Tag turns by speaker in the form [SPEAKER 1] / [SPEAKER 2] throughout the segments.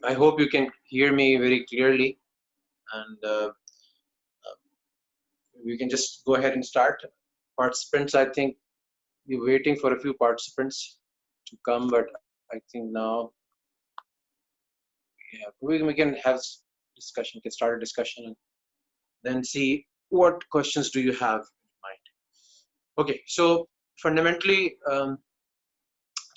[SPEAKER 1] I hope you can hear me very clearly, and we can just go ahead and start. Participants, I think we're waiting for a few participants to come, but I think now, yeah, we can have discussion, can start a discussion, and then see what questions do you have in mind. Okay, so fundamentally,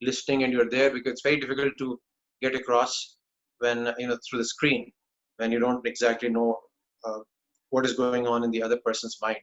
[SPEAKER 1] listening and you're there, because it's very difficult to get across when through the screen, when you don't exactly know what is going on in the other person's mind.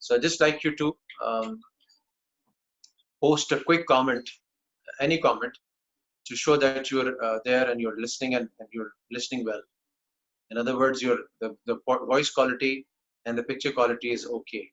[SPEAKER 1] So I'd just like you to post a quick comment, any comment, to show that you're there and you're listening, and you're listening well. In other words, the voice quality and the picture quality is okay.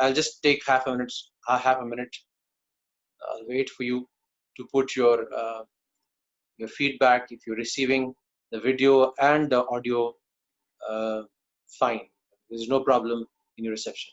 [SPEAKER 1] I'll just take half a minute. I'll wait for you to put your feedback if you're receiving the video and the audio fine. There's no problem in your reception.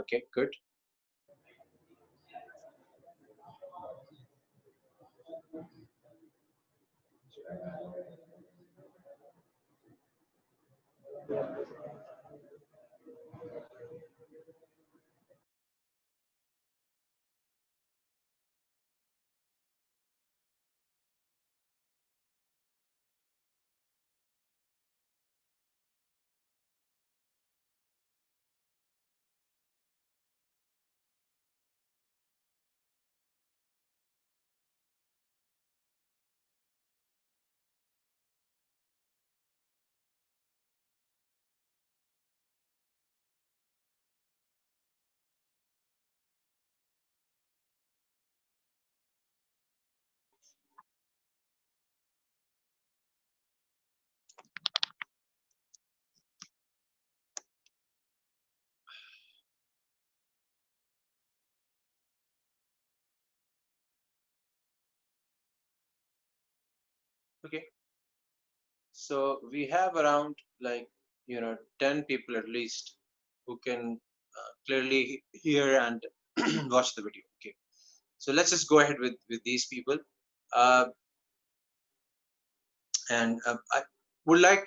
[SPEAKER 1] Okay, good. Okay. So we have around 10 people at least who can clearly hear and watch the video. Okay. So let's just go ahead with these people. And I would like,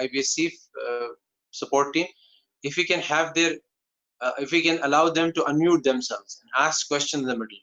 [SPEAKER 1] IBSC support team, if we can have their if we can allow them to unmute themselves and ask questions in the middle,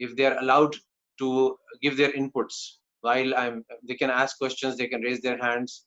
[SPEAKER 1] if they are allowed to give their inputs while they can ask questions, they can raise their hands.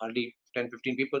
[SPEAKER 1] hardly 10-15 people,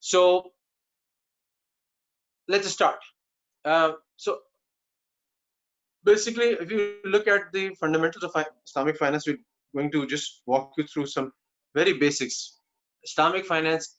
[SPEAKER 1] so let's start. So basically, if you look at the fundamentals of Islamic finance, we're going to just walk you through some very basics. Islamic finance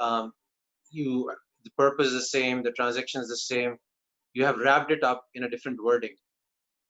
[SPEAKER 1] the purpose is the same, the transaction is the same, you have wrapped it up in a different wording.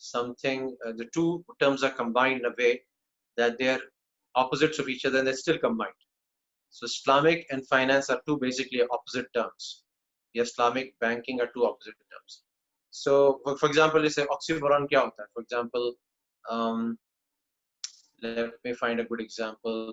[SPEAKER 1] something, the two terms are combined in a way that they're opposites of each other and they're still combined. So Islamic and finance are two basically opposite terms. Islamic banking are two opposite terms. So for example, let's say oxymoron kya hota hai? For example, let me find a good example.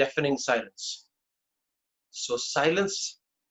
[SPEAKER 1] deafening silence. So silence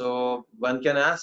[SPEAKER 1] So one can ask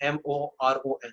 [SPEAKER 1] OXYMORON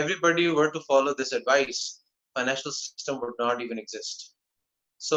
[SPEAKER 1] everybody were to follow this advice, financial system would not even exist. So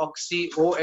[SPEAKER 1] OXYMORON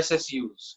[SPEAKER 1] SSUs.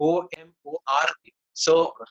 [SPEAKER 1] OMOR. So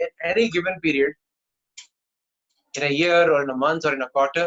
[SPEAKER 1] in any given period, in a year or in a month or in a quarter,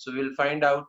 [SPEAKER 1] so we'll find out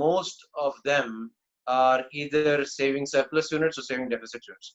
[SPEAKER 1] most of them are either saving surplus units or saving deficit units.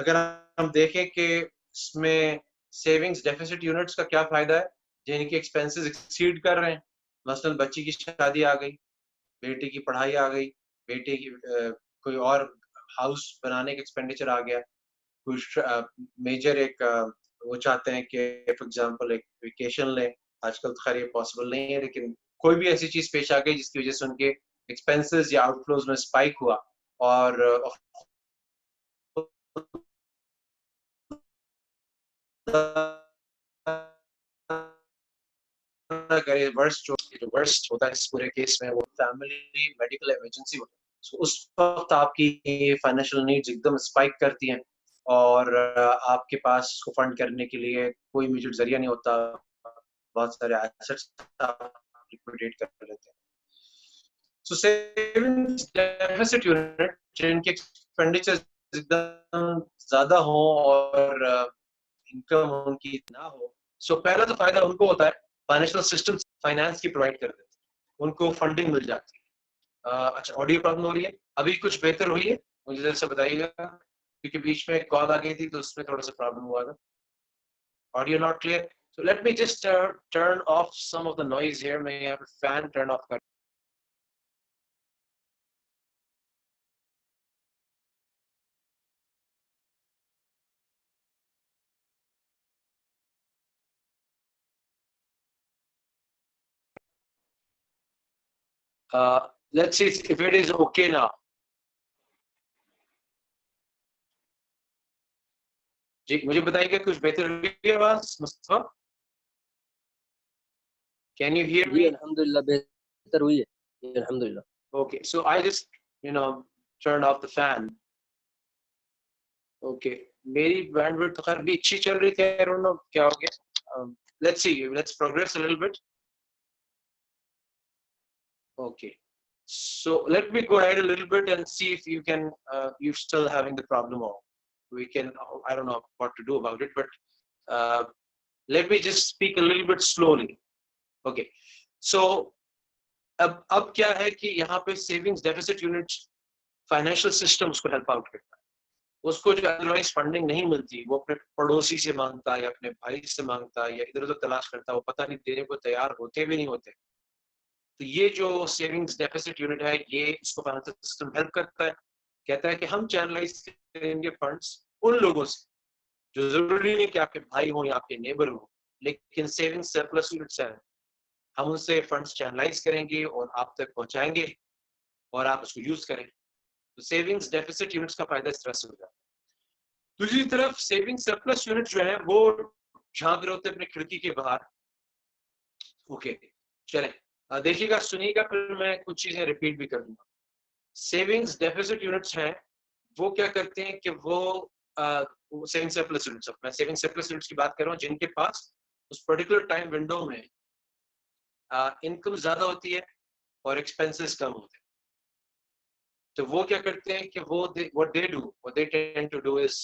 [SPEAKER 1] اگر ہم دیکھیں کہ اس میں savings deficits units کا کیا فائدہ ہے، جن کے ایکسپینسز ایکسیڈ کر رہے ہیں، مثلاً بچی کی شادی آ گئی، بیٹے کی پڑھائی آ گئی، بیٹے کی کوئی اور ہاؤس بنانے کا ایکسپینڈیچر آ گیا، کوئی میجر ایک وہ چاہتے ہیں کہ فار ایگزامپل ایک ویکیشن لیں، آج کل تو خیر یہ پاسبل نہیں ہے، لیکن کوئی بھی ایسی چیز پیش آ گئی جس کی وجہ سے ان کے ایکسپینسز یا آؤٹ فلوز میں اسپائک ہوا، اور ورسٹ ہوتا ہے اس پورے کیس میں، وہ فیملی میڈیکل ایمرجنسی ہوتا ہے، اس وقت آپ کی فائنینشیل نیڈز ایک دم اسپائک کرتی ہیں، اور آپ کے پاس اس کو فنڈ کرنے کے لیے کوئی امیڈیٹ ذریعہ نہیں ہوتا، بہت سارے ایسٹس آپ لکویڈیٹ کر لیتے ہیں. سو سیونگز ڈیفیسٹ یونٹ جن کے ایکسپینڈیچر ایک دم زیادہ ہوں اور انکم ان کی نہ ہو، سو پہلا تو فائدہ ان کو ہوتا ہے، فائنینشیل سسٹم فائنانس کی پرووائڈ کر دیتے ہیں، ان کو فنڈنگ مل جاتی ہے. اچھا آڈیو پرابلم ہو رہی ہے، ابھی کچھ بہتر ہوئی ہے؟ مجھے ذرا سے بتائیے گا، کیونکہ بیچ میں کال آ گئی تھی تو اس میں تھوڑا سا پرابلم ہوا تھا. Audio not clear, so let me just turn off some of the noise here. میں یہاں پہ فین ٹرن آف کر let's see if it is okay now. جی مجھے بتائیے گا کچھ بہتر ہوئی ہے آواز مصطفیٰ؟ Can you hear me?
[SPEAKER 2] جی الحمدللہ بہتر ہوئی ہے الحمدللہ.
[SPEAKER 1] Okay, so I just turned off the fan. Okay, میری بینڈ وڈتھ تو خیر بھی اچھی چل رہی تھی، I don't know کیا ہو گیا. Let's see, let's progress a little bit. Okay, so let me go ahead a little bit and see if you can you're still having the problem, or we can, I don't know what to do about it, but let me just speak a little bit slowly. Okay, so اب کیا ہے کہ یہاں پہ savings deficits unit financial systems کو help out کرتا ہے. اس کو جو ادروائز فنڈنگ نہیں ملتی، وہ اپنے پڑوسی سے مانگتا ہے یا اپنے بھائی سے مانگتا ہے یا ادھر ادھر تلاش کرتا ہے، وہ پتہ نہیں دینے کو تیار ہوتے بھی نہیں ہوتے. تو یہ جو سیونگز ڈیفیسٹ یونٹ ہے، یہ اس کو فائنینشیل سسٹم ہیلپ کرتا ہے، کہتا ہے کہ ہم چینلائز کریں گے فنڈس ان لوگوں سے جو ضروری نہیں کہ آپ کے بھائی ہوں یا آپ کے نیبر ہوں، لیکن سیونگ سرپلس یونٹس ہیں، ہم ان سے فنڈس چینلائز کریں گے اور آپ تک پہنچائیں گے اور آپ اس کو یوز کریں. تو سیونگز ڈیفیسٹ یونٹس کا فائدہ اس طرح سے ہوگا. دوسری طرف سیونگ سرپلس یونٹ جو ہے وہ جھانک رہے ہوتے ہیں اپنے کھڑکی کے باہر. اوکے چلیں دیکھیے گا، سنیے گا، پھر میں کچھ چیزیں ریپیٹ بھی کر دوں گا. سیونگز ڈیفیسٹ یونٹس ہیں وہ کیا کرتے ہیں کہ وہ سیونگ سرپلس یونٹس، میں سیونگ سرپلس یونٹس کی بات کر رہا ہوں جن کے پاس اس پرٹیکولر ٹائم ونڈو میں انکم زیادہ ہوتی ہے اور ایکسپینسز کم ہوتے ہیں. تو وہ کیا کرتے ہیں کہ وہ what they tend to do is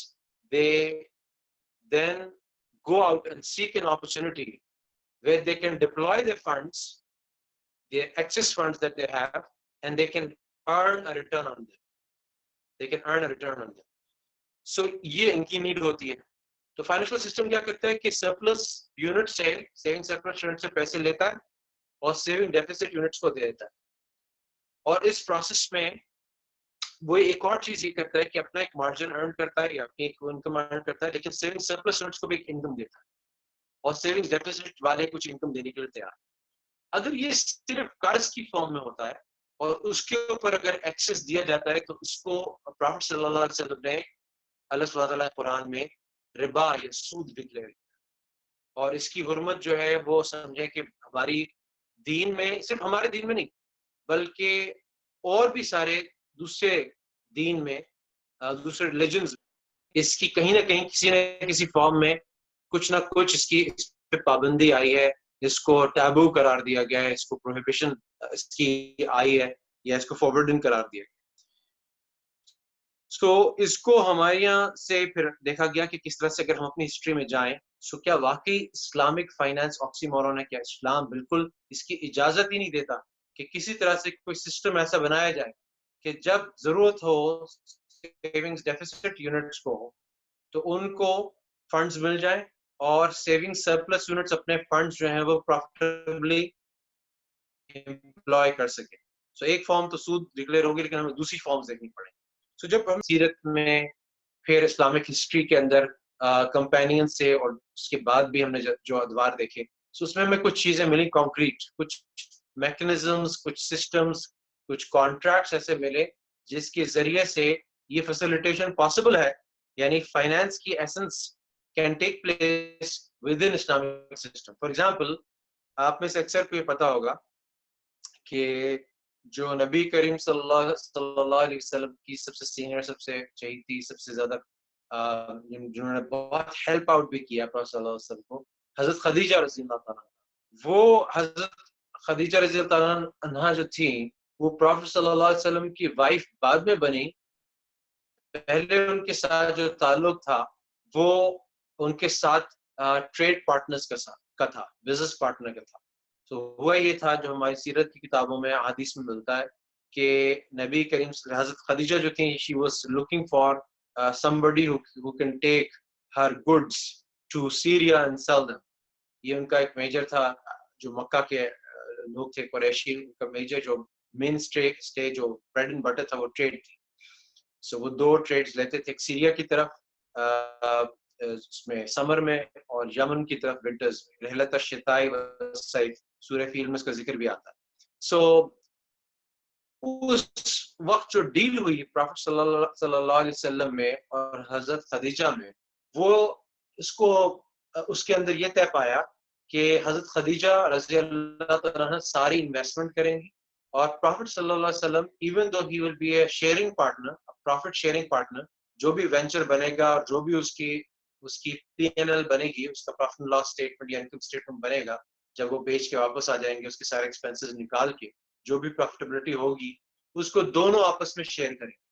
[SPEAKER 1] they then go out and seek an opportunity where they can deploy their funds, their excess funds that they have, and they can earn a return on them. So یہ ان کی need ہوتی ہے. تو financial system کیا کرتا ہے کہ surplus unit سے، سیونگ سرپلس یونٹ سے پیسے لیتا ہے اور سیونگ ڈیفیسٹ یونٹس کو دے دیتا ہے. اور اس پروسیس میں وہ ایک اور چیز یہ کرتا ہے کہ اپنا ایک مارجن ارن کرتا ہے یا اپنی ایک انکم ارن کرتا ہے، لیکن سیونگ سرپلس یونٹس کو بھی ایک انکم دیتا ہے اور سیونگ ڈیفیسٹ والے کچھ انکم دینے کے لیے تیار. اگر یہ صرف قرض کی فارم میں ہوتا ہے اور اس کے اوپر اگر ایکسس دیا جاتا ہے تو اس کو پروفیٹ صلی اللہ علیہ وسلم نے اللہ سبحانہ تعالیٰ قرآن میں ربا یا سود ڈکلیئر کیا. اور اس کی حرمت جو ہے وہ سمجھیں کہ ہماری دین میں، صرف ہمارے دین میں نہیں بلکہ اور بھی سارے دوسرے دین میں، دوسرے ریلیجنز، اس کی کہیں نہ کہیں کسی نہ کسی فارم میں کچھ نہ کچھ اس پہ پابندی آئی ہے، اس کو ٹیبو قرار دیا گیا ہے، اس کو پروہیبیشن اس کی آئی ہے یا اس کو فارورڈن قرار دیا گیا. سو اس کو ہمارے یہاں سے پھر دیکھا گیا کہ کس طرح سے اگر ہم اپنی ہسٹری میں جائیں، سو کیا واقعی اسلامک فائنانس آکسی مورون ہے؟ کیا اسلام بالکل اس کی اجازت ہی نہیں دیتا کہ کسی طرح سے کوئی سسٹم ایسا بنایا جائے کہ جب ضرورت ہو سیونگز ڈیفیسٹ یونٹس کو تو ان کو فنڈز مل جائیں اور سیونگ سرپلس یونٹس اپنے فنڈز جو ہیں وہ پروفیٹیبلی امپلوائے کر سکیں. سو ایک فارم تو سود ڈکلیئر ہوگی لیکن ہمیں دوسری فارمز دیکھنی پڑیں. سو جب ہم سیرت میں پھر اسلامک ہسٹری کے اندر کمپینین سے اور اس کے بعد بھی ہم نے جو ادوار دیکھے سو اس میں ہمیں کچھ چیزیں ملی کانکریٹ, کچھ میکنزمز, کچھ سسٹمز, کچھ کانٹریکٹس ایسے ملے جس کے ذریعے سے یہ فیسیلیٹیشن پاسبل ہے. یعنی فائنانس کی essence can take place with in Islamic system. For example آپ میں سے اکثر کو یہ پتا ہوگا کہ جو نبی کریم صلی اللہ علیہ وسلم کی سب سے سینئر, سب سے چہیتی, سب سے زیادہ جنہوں نے بہت ہیلپ آؤٹ بھی کیا پروفیٹ صلی اللہ علیہ وسلم کو, حضرت خدیجہ رضی اللہ تعالیٰ. وہ حضرت خدیجہ رضی اللہ تعالیٰ عنہا جو تھیں وہ پروفیٹ صلی اللہ علیہ وسلم کی وائف بعد میں بنی. پہلے ان کے ساتھ جو تعلق تھا وہ ان کے ساتھ ٹریڈ پارٹنرز کا تھا, بزنس پارٹنر کا تھا. تو ہوا یہ تھا جو ہماری سیرت کی کتابوں میں حدیث میں ملتا ہے کہ نبی کریم حضرت خدیجہ جو تھیں she was looking for somebody who can take her goods to Syria and sell them. یہ ان کا ایک میجر تھا. جو مکہ کے لوگ تھے قریشی, ان کا میجر جو مین اسٹے جو بریڈ اینڈ بٹر تھا وہ ٹریڈ تھی. سو وہ دو ٹریڈز لیتے تھے, ایک سیریا کی طرف اس میں سمر میں اور یمن کی طرف ونٹرز میں. رحلت الشتاء والصیف سورہ فیل میں اس کا ذکر بھی آتا ہے. سو اس وقت جو ڈیل ہوئی پروفیٹ صلی اللہ علیہ وسلم میں اور حضرت خدیجہ میں, وہ اس کے اندر یہ طے پایا کہ حضرت خدیجہ رضی اللہ تعالیٰ عنہ ساری انویسٹمنٹ کریں گی اور پروفیٹ صلی اللہ علیہ وسلم even though he will be a sharing partner, profit sharing partner, جو بھی وینچر بنے گا اور جو بھی اس کی پی این ایل بنے گی, اس کا پروفٹ اینڈ لاس اسٹیٹمنٹ یا انکم اسٹیٹمنٹ بنے گا, جب وہ بیچ کے واپس آ جائیں گے اس کے سارے ایکسپینسز نکال کے جو بھی پروفیٹیبلٹی ہوگی اس کو دونوں آپس میں شیئر کریں گے.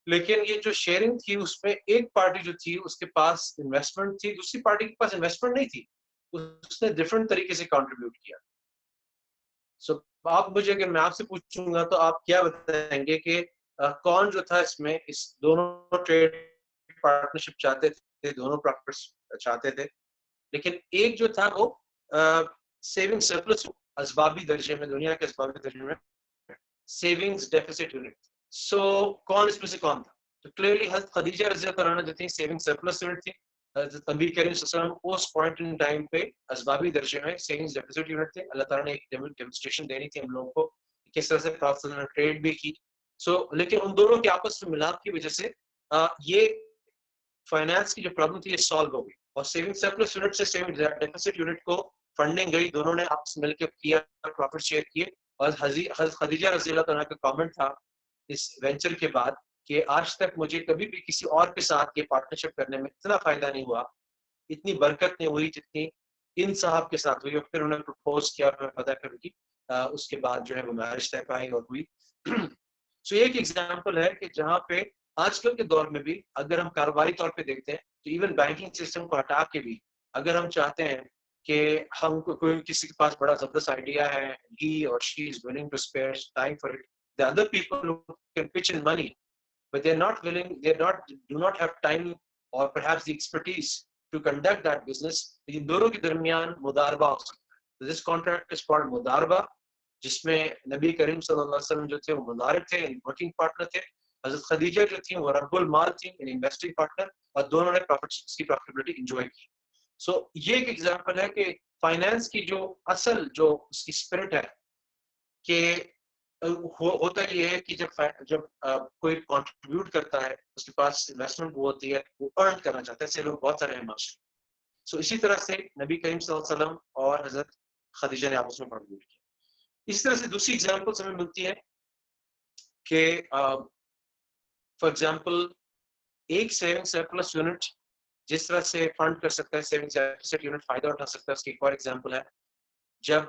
[SPEAKER 1] لیکن یہ جو شیئرنگ تھی اس میں ایک پارٹی جو تھی اس کے پاس انویسٹمنٹ تھی, دوسری پارٹی کے پاس انویسٹمنٹ نہیں تھی, اس نے ڈفرنٹ طریقے سے کنٹریبیوٹ کیا. سو آپ مجھے اگر میں آپ سے پوچھوں گا تو آپ کیا بتائیں گے کہ کون جو تھا اس میں, اس دونوں ٹریڈ پارٹنرشپ چاہتے تھے, دونوں پروفٹس چاہتے تھے, لیکن ایک جو تھا وہ سیونگ سرپلس اسبابی درجے میں, دنیا کے اسبابی درجے میں سیونگز ڈیفیسٹ یونٹ. سو کون اس میں سے کون تھا؟ تو کلیئرلی حضرت خدیجہ رضی اللہ عنہا جو تھی سیونگ سرپلس یونٹ تھی. حضرت نبی کریم صلی اللہ علیہ وسلم اس پوائنٹ ان ٹائم پہ اسبابی درجے میں سیونگز ڈیفیسٹ یونٹ تھے. اللہ تعالیٰ نے ایک ڈیمونسٹریشن دینی تھی ہم لوگوں کو کس طرح سے پروفیٹ صلی اللہ علیہ وسلم نے ٹریڈ بھی کی. سو لیکن ان دونوں کے آپس میں ملاپ کی وجہ سے یہ فائنانس کی جو پرابلم تھی یہ سالو ہو گئی اور سیونگ سرپلس یونٹ سے سیونگ ڈیفیسٹ یونٹ کو فنڈنگ گئی, دونوں نے آپس مل کے کیا, پروفٹ شیئر کیے. اور حضرت خدیجہ رضی اللہ عنہا کا کامنٹ تھا اس وینچر کے بعد کہ آج تک مجھے کبھی بھی کسی اور کے ساتھ یہ پارٹنرشپ کرنے میں اتنا فائدہ نہیں ہوا, اتنی برکت نہیں ہوئی جتنی ان صاحب کے ساتھ ہوئی. اور پھر انہوں نے پرپوز کیا اور پتہ کر کی, اس کے بعد جو ہے وہ میرج طے پائی اور ہوئی. سو یہ ایک ایگزامپل ہے کہ جہاں پہ آج کل کے دور میں بھی اگر ہم کاروباری طور پہ دیکھتے ہیں تو ایون بینکنگ سسٹم کو ہٹا کے بھی اگر ہم چاہتے ہیں کہ ہم کوئی کسی کے پاس بڑا زبردست آئیڈیا ہے, he or she is willing to spare time for it, the other people who can pitch in money but they're not willing, do not have time or perhaps the expertise to conduct that business. ان دونوں کے درمیان مداربہ ہو سکتا ہے. This contract is called مداربہ, جس میں نبی کریم صلی اللہ علیہ وسلم جو تھے وہ مدارب تھے, ورکنگ پارٹنر تھے. حضرت خدیجہ جو تھیں وہ رب المال تھیں, انویسٹنگ پارٹنر, اور دونوں نے کی پروفیٹیبلٹی انجوائے کی. سو یہ ایک ایگزامپل ہے کہ فائنانس کی جو اصل جو اس کی اسپرٹ ہے کہ ہوتا یہ ہے کہ جب کوئی کنٹریبیوٹ کرتا ہے اس کے پاس انویسٹمنٹ وہ ہوتی ہے, وہ ارن کرنا چاہتا ہے. ایسے لوگ بہت سارے ہیں معاشرے. سو اسی طرح سے نبی کریم صلی اللہ علیہ وسلم اور حضرت خدیجہ نے آپس میں کنٹریبیوٹ کیا. اس طرح سے دوسری ایگزامپل ہمیں ملتی ہے کہ فار ایگزامپل ایک سیونگ سرپلس یونٹ جس طرح سے فنڈ کر سکتا ہے, سیونگ ڈیفیسٹ یونٹ فائدہ اٹھا سکتا ہے. اس کی ایک اور ایگزامپل ہے جب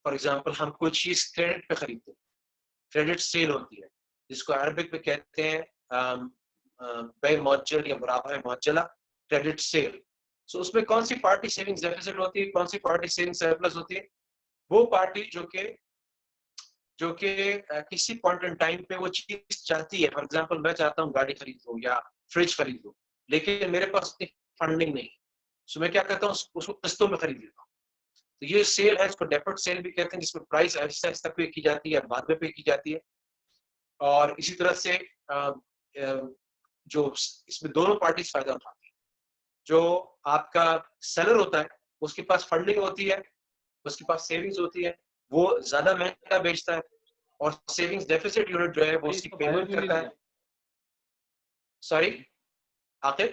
[SPEAKER 1] فار ایگزامپل ہم کوئی چیز کریڈٹ پہ خریدتے ہیں, کریڈٹ سیل ہوتی ہے جس کو عربک میں کہتے ہیں بے معجل یا مرابحہ معجلہ, کریڈٹ سیل. سو اس میں کون سی پارٹی سیونگ ڈیفیسٹ ہوتی ہے, کون سی پارٹی سیونگ سرپلس ہوتی ہے؟ وہ پارٹی جو کہ کسی پوائنٹ ان ٹائم پہ وہ چیز چاہتی ہے. فار ایگزامپل میں چاہتا ہوں گاڑی خرید لوں یا فریج خرید لوں, لیکن میرے پاس اتنی فنڈنگ نہیں, سو میں کیا کرتا ہوں اس کو قسطوں میں خرید لیتا ہوں. تو یہ سیل ہے, اس کو ڈیفرڈ سیل بھی کہتے ہیں, جس میں پرائز آہستہ آہستہ پے کی جاتی ہے, بعد میں پے کی جاتی ہے. اور اسی طرح سے جو اس میں دونوں پارٹیز فائدہ اٹھاتی ہیں. جو آپ کا سیلر ہوتا ہے اس کے پاس فنڈنگ ہوتی ہے, اس کے پاس سیونگز ہوتی ہے, وہ زیادہ مہنگا بیچتا ہے, اور سیونگز ڈیفیسٹ یونٹ جو ہے وہ اس کی پیمنٹ کرتا ہے. سوری عاقب,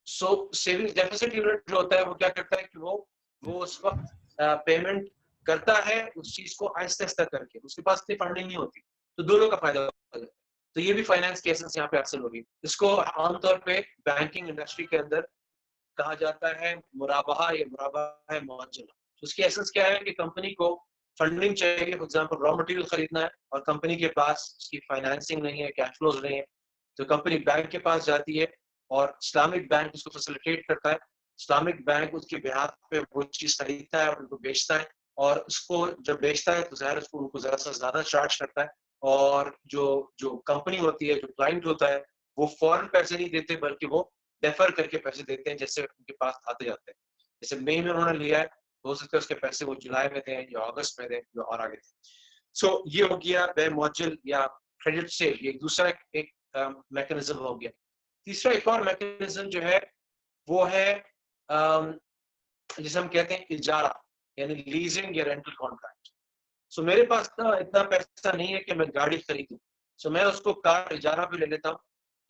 [SPEAKER 1] سو سیونگز ڈیفیسٹ یونٹ جو ہوتا ہے وہ کیا کرتا ہے کہ وہ اس وقت پیمنٹ کرتا ہے اس چیز کو آہستہ آہستہ کر کے, اس کے پاس اتنی فنڈنگ نہیں ہوتی, تو دونوں کا فائدہ ہوتا ہے. تو یہ بھی فائنانس کی ایسنس یہاں پہ حاصل ہوگی. اس کو عام طور پہ بینکنگ انڈسٹری کے اندر کہا جاتا ہے مرابحہ یا مرابحہ ہے معجلہ. اس کی ایسنس کیا ہے کہ کمپنی کو فنڈنگ چاہیے, فار ایگزامپل را مٹیریل خریدنا ہے اور کمپنی کے پاس اس کی فائنانسنگ نہیں ہے, کیش فلوز نہیں ہے, تو کمپنی بینک کے پاس جاتی ہے اور اسلامک بینک اس کو فیسیلیٹیٹ کرتا ہے. اسلامک بینک اس کے بہاف پہ وہ چیز خریدتا ہے اور ان کو بیچتا ہے, اور اس کو جب بیچتا ہے تو ظاہر اس کو ان کو ذرا سا زیادہ چارج کرتا ہے, اور جو کمپنی ہوتی ہے, جو کلائنٹ ہوتا ہے, وہ فوراً پیسے نہیں دیتے بلکہ وہ ڈیفر کر کے پیسے دیتے ہیں جیسے ان کے پاس آتے جاتے ہیں. جیسے مئی میں انہوں نے لیا ہے, ہو سکتا ہے اس کے پیسے وہ جولائی میں دیں یا اگست میں دیں یا اور آگے دیں. سو یہ ہو گیا بے معجل یا کریڈٹ سیل, یہ دوسرا ایک میکانزم ہو گیا. تیسرا ایک اور میکانزم جو ہے وہ ہے جسے ہم کہتے ہیں اجارہ, یعنی لیزنگ یا رینٹل کانٹریکٹ. سو میرے پاس اتنا پیسہ نہیں ہے کہ میں گاڑی خریدوں, سو میں اس کو کار اجارہ پہ لے لیتا ہوں.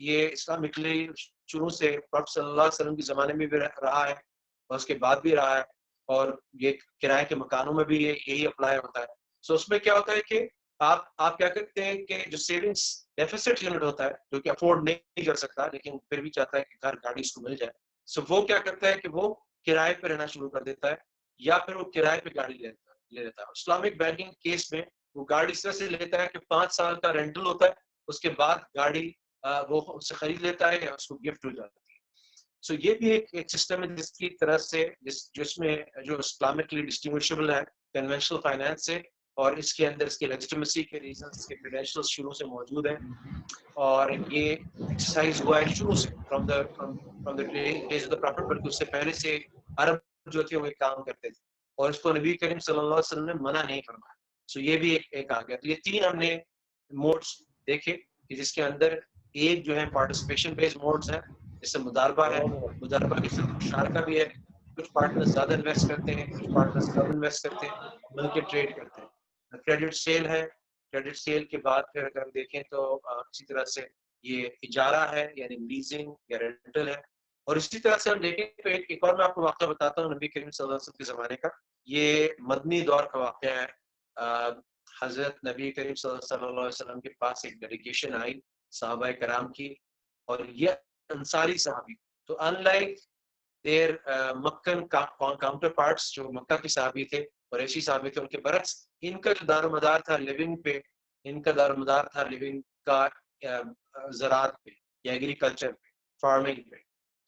[SPEAKER 1] یہ اسلامکلی شروع سے پروفیٹ صلی اللہ علیہ وسلم کے زمانے میں بھی رہا ہے اور اس کے بعد بھی رہا ہے, اور یہ کرائے کے مکانوں میں بھی یہی اپلائی ہوتا ہے. سو اس میں کیا ہوتا ہے کہ آپ کیا کرتے ہیں کہ جو سیونگز ڈیفیسٹ یونٹ ہوتا ہے, جو کہ افورڈ نہیں کر سکتا لیکن پھر بھی چاہتا ہے کہ گھر گاڑی اس کو مل جائے, سو وہ کیا کرتا ہے کہ وہ کرائے پہ رہنا شروع کر دیتا ہے, یا پھر وہ کرائے پہ گاڑی لے لیتا ہے. اسلامک بینکنگ کیس میں وہ گاڑی اس طرح سے لیتا ہے کہ 5 سال کا رینٹل ہوتا ہے, اس کے بعد گاڑی وہ اس سے خرید لیتا ہے یا اس کو گفٹ ہو جاتی ہے. سو یہ بھی ایک سسٹم ہے جس کی طرح سے جس میں جو اسلامکلی ڈسٹنگوشبل ہے کنونشنل فائنانس سے, اور اس کے اندر اس کی لیجٹمیسی کے ریزنس, اس کے کریڈینشیلز شروع سے موجود ہیں, اور یہ ایکسرسائز ہوا ہے شروع سے from the days of the prophet, بلکہ اس سے پہلے سے عرب جو تھے وہ ایک کام کرتے تھے, اور اس کو نبی کریم صلی اللہ علیہ وسلم نے منع نہیں فرمایا. سو یہ بھی ایک آ گیا. تو یہ 3 ہم نے موڈس دیکھے کہ جس کے اندر ایک جو ہے پارٹیسپیشن بیس موڈس ہیں, جیسے مداربہ ہے, مداربہ کے ساتھ مشارکہ بھی ہے, کچھ پارٹنر زیادہ انویسٹ کرتے ہیں, کچھ پارٹنر کم انویسٹ کرتے ہیں, مل کے ٹریڈ کرتے ہیں. کریڈٹ سیل ہے, کریڈٹ سیل کے بعد پھر اگر ہم دیکھیں تو اسی طرح سے یہ اجارہ ہے یعنی لیزنگ یا رینٹل ہے. اور اسی طرح سے ہم دیکھیں تو ایک اور میں آپ کو واقعہ بتاتا ہوں نبی کریم صلی اللہ علیہ وسلم کے زمانے کا. یہ مدنی دور کا واقعہ ہے. حضرت نبی کریم صلی اللہ علیہ وسلم کے پاس ایک ڈیلیگیشن آئی صحابہ کرام کی, اور یہ انصاری صحابی, تو unlike their Meccan counterparts پارٹس جو مکہ کے صحابی تھے اور ایسی صحابی تھے, ان کے برعکس ان کا جو دار و مدار تھا لیونگ پہ, ان کا دار و مدار تھا لیونگ کا زراعت پہ یا ایگریکلچر پہ, فارمنگ پہ.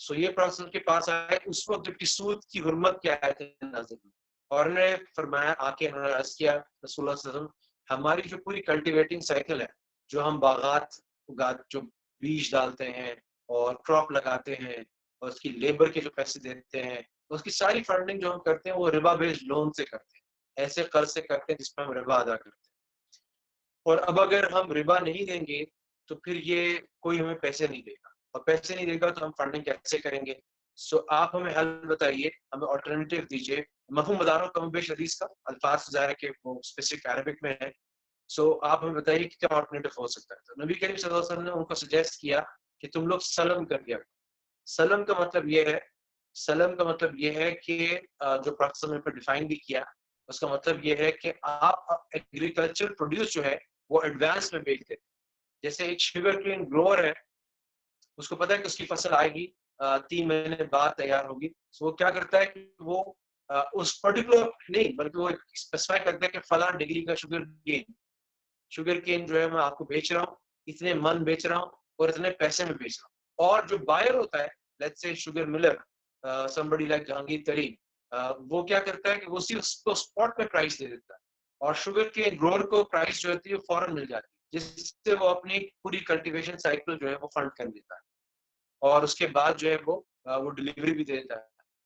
[SPEAKER 1] سو یہ پروسیس کے پاس آئے اس وقت جب سود کی حرمت کیا ہے نازل ہوئی, اور انہوں نے فرمایا آ کے انہوں نے عرض کیا رسول اللہ صلی اللہ علیہ وسلم, ہماری جو پوری کلٹیویٹنگ سائیکل ہے, جو ہم باغات جو بیج ڈالتے ہیں اور کراپ لگاتے ہیں اور اس کی لیبر کے جو پیسے دیتے ہیں, اس کی ساری فنڈنگ جو ہم کرتے ہیں وہ ربا بیسڈ لون سے کرتے ہیں, ایسے قرض سے کرتے ہیں جس پہ ہم ربا ادا کرتے ہیں. اور اب اگر ہم ربا نہیں دیں گے تو پھر یہ کوئی ہمیں پیسے نہیں دے گا, اور پیسے نہیں دے گا تو ہم فنڈنگ کیسے کریں گے. سو آپ ہمیں حل بتائیے, ہمیں آلٹرنیٹیو دیجیے. مفہوم بتا رہا ہوں کم بیش حدیث کا, الفاظ ظاہر ہے کہ وہ اسپیسیفک عربک میں ہے. سو آپ ہمیں بتائیے کہ کیا آلٹرنیٹیو ہو سکتا ہے. تو نبی کریم صلی اللہ علیہ وسلم نے ان کو سجیسٹ کیا کہ تم لوگ سلم کر دیا. سلم کا مطلب یہ ہے, سلم کا مطلب یہ ہے کہ جو پروفیسر نے ڈیفائن بھی کیا, اس کا مطلب یہ ہے کہ آپ ایگریکلچر پروڈیوس جو ہے وہ ایڈوانس میں بیچ دیتے. جیسے ایک شوگر کین گروور ہے, اس کو پتا ہے کہ اس کی فصل آئے گی 3 مہینے بعد تیار ہوگی, تو وہ کیا کرتا ہے کہ وہ اس پرٹیکولر نہیں بلکہ وہ اسپیسیفائی کرتا ہے کہ فلاں ڈگری کا شوگر کین جو ہے میں آپ کو بیچ رہا ہوں, اتنے من بیچ رہا ہوں اور اتنے پیسے میں بیچ رہا ہوں. اور جو بائر ہوتا ہے let's say sugar miller, somebody like Jahangir Tareen, وہ کیا کرتا ہے کہ وہ صرف اس کو اسپاٹ پہ پرائس دے دیتا ہے, اور شوگر کے گروور کو پرائس جو ہوتی ہے فوراً مل جاتی ہے.
[SPEAKER 3] جس سے وہ اپنی پوری کلٹیویشن سائیکل جو ہے وہ فنڈ کر دیتا ہے اور اس کے بعد جو ہے وہ ڈلیوری بھی دیتا ہے.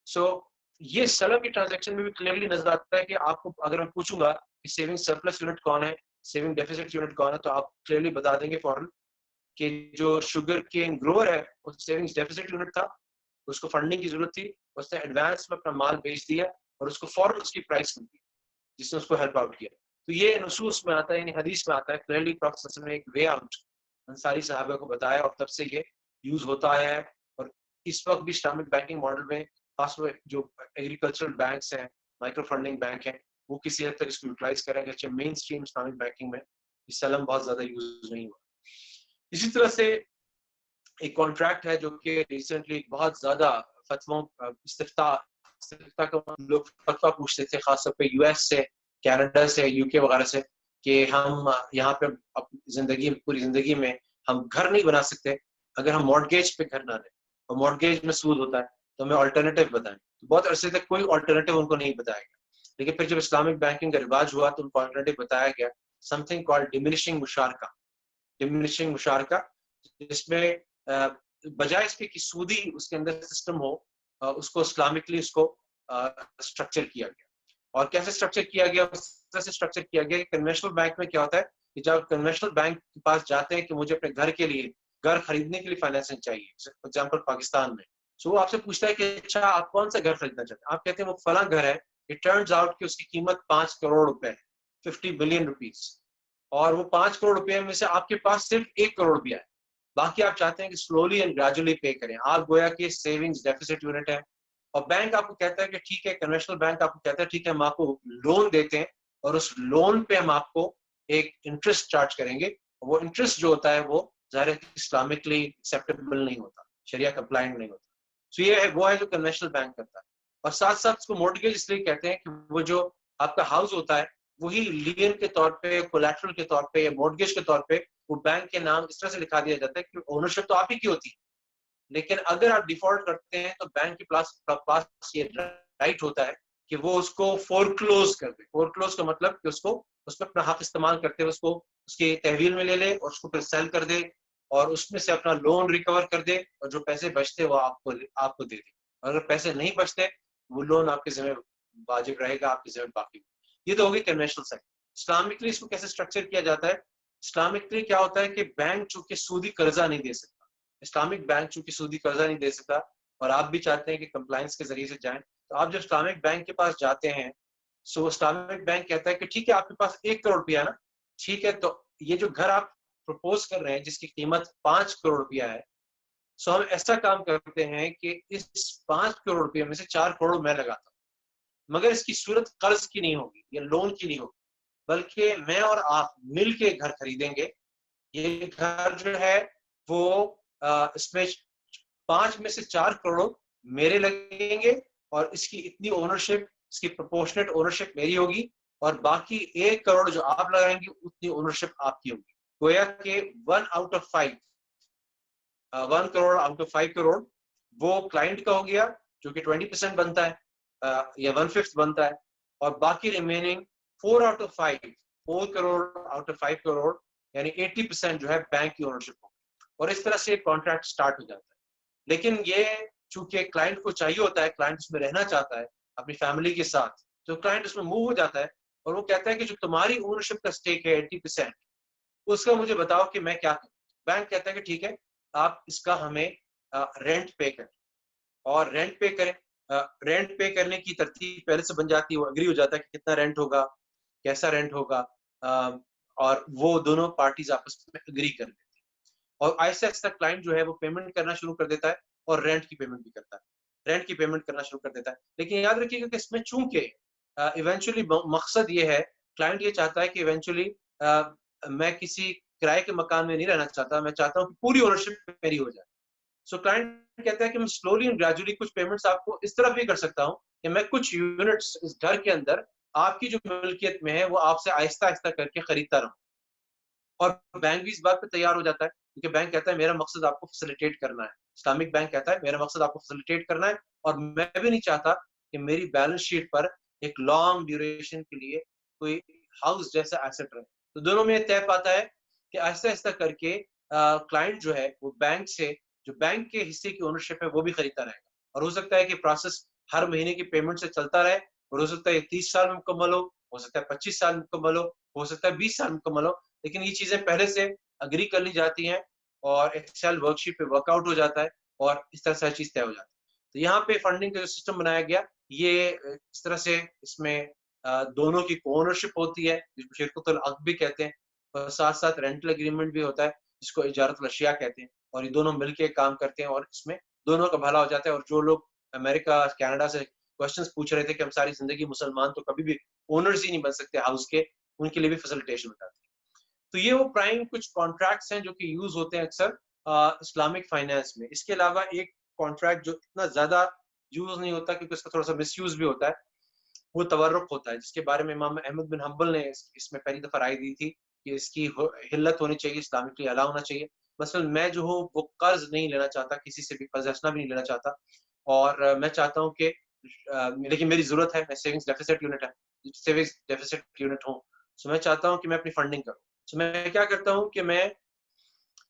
[SPEAKER 3] سو یہ سلم کی ٹرانزیکشن میں بھی کلیئرلی نظر آتا ہے کہ آپ کو اگر میں پوچھوں گا کہ سیونگ سرپلس یونٹ کون ہے, سیونگ ڈیفیسٹ یونٹ کون ہے, تو آپ کلیئرلی بتا دیں گے فوراً کہ جو شوگر کین گروور ہے وہ سیونگز ڈیفیسٹ یونٹ تھا, اس کو فنڈنگ کی ضرورت تھی, اس نے ایڈوانس میں اپنا مال بیچ دیا اور اس کو فوراً اس کی پرائس مل گئی جس نے اس کو ہیلپ آؤٹ کیا. تو یہ نصوص میں آتا ہے, یعنی حدیث میں آتا ہے کلیئرلی پروفیٹ صلی اللہ علیہ وسلم نے ایک وے آؤٹ انصاری صحابہ کو بتایا اور تب سے یہ یوز ہوتا آیا ہے. اور اس وقت بھی اسلامک بینکنگ ماڈل میں خاص طور جو ایگریکلچرل بینکس ہیں, مائکرو فنڈنگ بینک ہیں, وہ کسی حد تک اس کو یوٹیلائز کریں گے. مین اسٹریم اسلامک بینکنگ میں یہ سلم بہت زیادہ یوز نہیں ہوا. اسی طرح سے ایک کانٹریکٹ ہے جو کہ ریسنٹلی بہت زیادہ فتووں استفتاء کا لوگ فتویٰ پوچھتے تھے, خاص طور پہ یو ایس سے, کینیڈا سے, یو کے وغیرہ سے, کہ ہم یہاں پہ پوری زندگی میں ہم گھر نہیں بنا سکتے اگر ہم مارگیج پہ گھر نہ لیں, اور مارگیج میں سود ہوتا ہے, تو ہمیں آلٹرنیٹیو بتائیں. بہت عرصے تک کوئی آلٹرنیٹیو ان کو نہیں بتایا گیا, لیکن پھر جب اسلامک بینکنگ کا رواج ہوا تو ان کو آلٹرنیٹیو بتایا گیا, سم تھنگ کالڈ ڈیمینشنگ مشارکہ, جس میں بجائے اس کے کہ سودی اس کے اندر سسٹم ہو, اس کو اسلامکلی اس کو اسٹرکچر کیا گیا. اور کیسے اسٹرکچر کیا گیا؟ اس طرح سے اسٹرکچر کیا گیا کہ کنونشنل بینک میں کیا ہوتا ہے کہ جب کنونشنل بینک کے پاس جاتے ہیں کہ مجھے اپنے گھر کے لیے گھر خریدنے کے لیے فائنینسنگ چاہیے, فار ایگزامپل پاکستان میں, وہ آپ سے پوچھتا ہے کہ اچھا آپ کون سا گھر خریدنا چاہتے ہیں؟ آپ کہتے ہیں وہ فلاں گھر ہے. اٹ ٹرنز آؤٹ کہ اس کی قیمت 5 کروڑ روپے ہے, 50 بلین روپیز, اور وہ 5 کروڑ روپے میں سے آپ کے پاس صرف 1 کروڑ روپیہ ہے, باقی آپ چاہتے ہیں کہ سلولی اینڈ گریجولی پے کریں. آپ گویا کہ سیونگز ڈیفیسٹ یونٹ ہے, اور بینک آپ کو کہتا ہے کہ ٹھیک ہے, کنونشنل بینک آپ کو کہتا ہے ٹھیک ہے ہم آپ کو لون دیتے ہیں, اور اس لون پہ ہم آپ کو ایک انٹرسٹ چارج کریں گے. وہ انٹرسٹ جو ہوتا ہے وہ ظاہر اسلامکلی ایکسیپٹیبل نہیں ہوتا, شریعہ کمپلائنٹ نہیں ہوتا. سو یہ ہے وہ ہے جو کنونشنل بینک کرتا ہے. اور ساتھ ساتھ اس کو مورٹگیج اس لیے کہتے ہیں کہ وہ جو آپ کا ہاؤس ہوتا ہے وہی لین کے طور پہ, کولیٹرل کے طور پہ یا مورٹگیج کے طور پہ وہ بینک کے نام اس طرح سے لکھا دیا جاتا ہے کہ اونرشپ تو آپ ہی کی ہوتی ہے, لیکن اگر آپ ڈیفالٹ کرتے ہیں تو بینک کے پاس یہ رائٹ ہوتا ہے کہ وہ اس کو فورکلوز کر دے. فورکلوز کا مطلب کہ اس کو اس میں اپنا حق استعمال کرتے ہوئے اس کو اس کے تحویل میں لے لے اور اس کو پھر سیل کر دے, اور اس میں سے اپنا لون ریکور کر دے, اور جو پیسے بچتے وہ آپ کو دے دے. اور اگر پیسے نہیں بچتے وہ لون آپ کے ذمہ واجب رہے گا, آپ کے ذمہ باقی. یہ تو ہوگی کنونشنل سائڈ. اسلامکلی اس کو کیسے اسٹرکچر کیا جاتا ہے؟ اسلامکلی کیا ہوتا ہے کہ بینک چونکہ سودی قرضہ نہیں دے سکتا, اسلامک بینک چونکہ سودی قرضہ نہیں دے سکتا, اور آپ بھی چاہتے ہیں کہ کمپلائنس کے ذریعے سے جائیں, تو آپ جو اسلامک بینک کے پاس جاتے ہیں, سو اسلامک بینک کہتا ہے کہ ٹھیک ہے آپ کے پاس 1 کروڑ روپیہ ہے نا, ٹھیک ہے تو یہ جو گھر آپ پرپوز کر رہے ہیں جس کی قیمت 5 کروڑ روپیہ ہے, سو ہم ایسا کام کرتے ہیں کہ اس 5 کروڑ روپیہ میں سے 4 کروڑ میں لگاتا ہوں, مگر اس کی صورت قرض کی نہیں ہوگی یا لون کی نہیں ہوگی, بلکہ میں اور آپ مل کے گھر خریدیں گے. یہ گھر جو ہے وہ اس میں 5 میں سے 4 کروڑ میرے لگیں گے, اور اس کی اتنی اونرشپ, اس کی پرپورشنٹ اونرشپ میری ہوگی, اور باقی 1 کروڑ جو آپ لگائیں گے اتنی اونرشپ آپ کی ہوگی. گویا کہ 1 out of 5 1 crore out of 5 crore وہ کلائنٹ کا ہو گیا جو کہ 20% بنتا ہے یا 1/5 بنتا ہے, اور باقی remaining 4 out of 5 4 crore out of 5 crore یعنی 80% جو ہے بینک کی اونرشپ ہوگی. اور اس طرح سے کانٹریکٹ سٹارٹ ہو جاتا ہے. لیکن یہ چونکہ کلائنٹ کو چاہیے ہوتا ہے, کلائنٹ اس میں رہنا چاہتا ہے اپنی فیملی کے ساتھ, تو کلائنٹ اس میں موو ہو جاتا ہے, اور وہ کہتا ہے کہ جو تمہاری اونرشپ کا اسٹیک ہے 80%, اس کا مجھے بتاؤ کہ میں کیا کروں. بینک کہتا ہے کہ ٹھیک ہے آپ اس کا ہمیں رینٹ پے کریں, اور رینٹ پے کریں. رینٹ پے کرنے کی ترتیب پہلے سے بن جاتی ہے, وہ اگری ہو جاتا ہے کہ کتنا رینٹ ہوگا, کیسا رینٹ ہوگا, اور وہ دونوں پارٹیز آپس میں اگری کر لیتے ہیں, اور آہستہ آہستہ کلائنٹ جو ہے وہ پیمنٹ کرنا شروع کر دیتا ہے, اور رینٹ کی پیمنٹ بھی کرتا ہے, رینٹ کی پیمنٹ کرنا شروع کر دیتا ہے. لیکن یاد رکھیے گا کہ اس میں چونکہ ایونچولی مقصد یہ ہے, کلائنٹ یہ چاہتا ہے کہ ایونچولی میں کسی کرائے کے مکان میں نہیں رہنا چاہتا, میں چاہتا ہوں کہ پوری اونرشپ میری ہو جائے. سو کلائنٹ کہتا ہے کہ میں سلولی اینڈ گریجولی کچھ پیمنٹس آپ کو اس طرح بھی کر سکتا ہوں کہ میں کچھ یونٹس اس گھر کے اندر آپ کی جو ملکیت میں ہے وہ آپ سے آہستہ آہستہ کر کے خریدتا رہوں. اور بینک بھی اس بات پہ تیار ہو جاتا ہے, کیونکہ بینک کہتا ہے میرا مقصد آپ کو فیسیلیٹیٹ کرنا ہے. اسلامک بینک کہتا ہے میرا مقصد آپ کو فیسیلیٹیٹ کرنا ہے, اور میں بھی نہیں چاہتا کہ میری بیلنس شیٹ پر ایک لانگ ڈیوریشن کے لیے کوئی ہاؤس جیسا ایسٹ رہے. تو دونوں میں طے پاتا ہے کہ آہستہ آہستہ کر کے کلائنٹ جو ہے وہ بینک سے جو بینک کے حصے کی اونرشپ ہے وہ بھی خریدتا رہے گا. اور ہو سکتا ہے کہ پروسیس ہر مہینے کی پیمنٹ سے چلتا رہے, اور ہو سکتا ہے 30 سال میں مکمل ہو سکتا ہے 25 سال میں مکمل ہو سکتا ہے 20 سال میں مکمل ہو, لیکن یہ چیزیں پہلے سے اگری کر لی جاتی ہیں اور ایکسل ورک شیٹ پہ ورک آؤٹ ہو جاتا ہے اور اس طرح سے ہر چیز طے ہو جاتی ہے. تو یہاں پہ فنڈنگ کا جو سسٹم بنایا گیا یہ اس طرح سے اس میں دونوں کی اونرشپ ہوتی ہے جس کو شرکت العقد بھی کہتے ہیں, اور ساتھ ساتھ رینٹل اگریمنٹ بھی ہوتا ہے جس کو اجارت الاشیاء کہتے ہیں, اور یہ دونوں مل کے کام کرتے ہیں اور اس میں دونوں کا بھلا ہو جاتا ہے. اور جو لوگ امریکہ کینیڈا سے کوشچنس پوچھ رہے تھے کہ ہم ساری زندگی مسلمان تو کبھی بھی اونرز ہی نہیں بن سکتے ہاؤس کے, ان کے لیے بھی فیسلٹیشن ہو جاتی ہے. تو یہ وہ پرائم کچھ کانٹریکٹس ہیں جو کہ یوز ہوتے ہیں اکثر اسلامک فائنانس میں. اس کے علاوہ ایک کانٹریکٹ جو اتنا زیادہ یوز نہیں ہوتا کیونکہ اس کا تھوڑا سا مس یوز بھی ہوتا ہے, وہ تورق ہوتا ہے, جس کے بارے میں امام احمد بن حنبل نے اس میں پہلی دفعہ رائے دی تھی کہ اس کی حلت ہونی چاہیے, اسلامکلی الا ہونا چاہیے. مثلا میں جو ہوں وہ قرض نہیں لینا چاہتا, کسی سے بھی قرض حسنہ بھی نہیں لینا چاہتا, اور میں چاہتا ہوں کہ لیکن میری ضرورت ہے, میں سیونگز ڈیفیسٹ یونٹ ہوں, سو میں چاہتا ہوں کہ میں اپنی فنڈنگ کروں. سو میں کیا کرتا ہوں کہ میں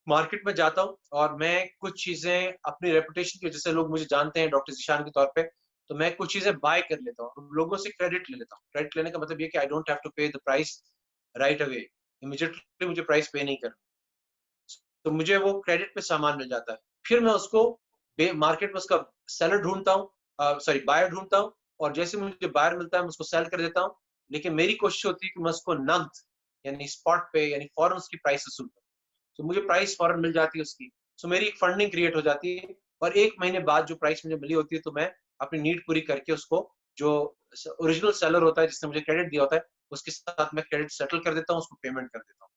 [SPEAKER 3] مارکیٹ میں جاتا ہوں اور میں کچھ چیزیں اپنی ریپوٹیشن کی وجہ سے لوگ مجھے جانتے ہیں ڈاکٹر ذیشان کے طور پہ, تو میں کچھ چیزیں بائی کر لیتا ہوں, لوگوں سے کریڈٹ لے لیتا ہوں. کریڈٹ لینے کا مطلب یہ کہ I don't have to pay the price right away, immediately مجھے پرائز پے نہیں کرنا, تو مجھے وہ کریڈٹ پہ سامان مل جاتا ہے. پھر میں اس کو مارکیٹ میں اس کا سیلر ڈھونڈتا ہوں, بائر ڈھونڈتا ہوں, اور جیسے مجھے بائر ملتا ہے میں اس کو سیل کر دیتا ہوں. لیکن میری کوشش ہوتی ہے کہ میں اس کو نقد یعنی اسپاٹ پہ یعنی فوراً اس کی پرائس وصول کروں, تو مجھے پرائس فوراً مل جاتی ہے اس کی. سو میری ایک فنڈنگ کریٹ ہو جاتی ہے, اور ایک مہینے بعد جو پرائس مجھے ملی ہوتی ہے تو میں اپنی نیڈ پوری کر کے اس کو جو اوریجنل سیلر ہوتا ہے جس نے مجھے کریڈٹ دیا ہوتا ہے اس کے ساتھ میں کریڈٹ سیٹل کر دیتا ہوں, اس کو پیمنٹ کر دیتا ہوں.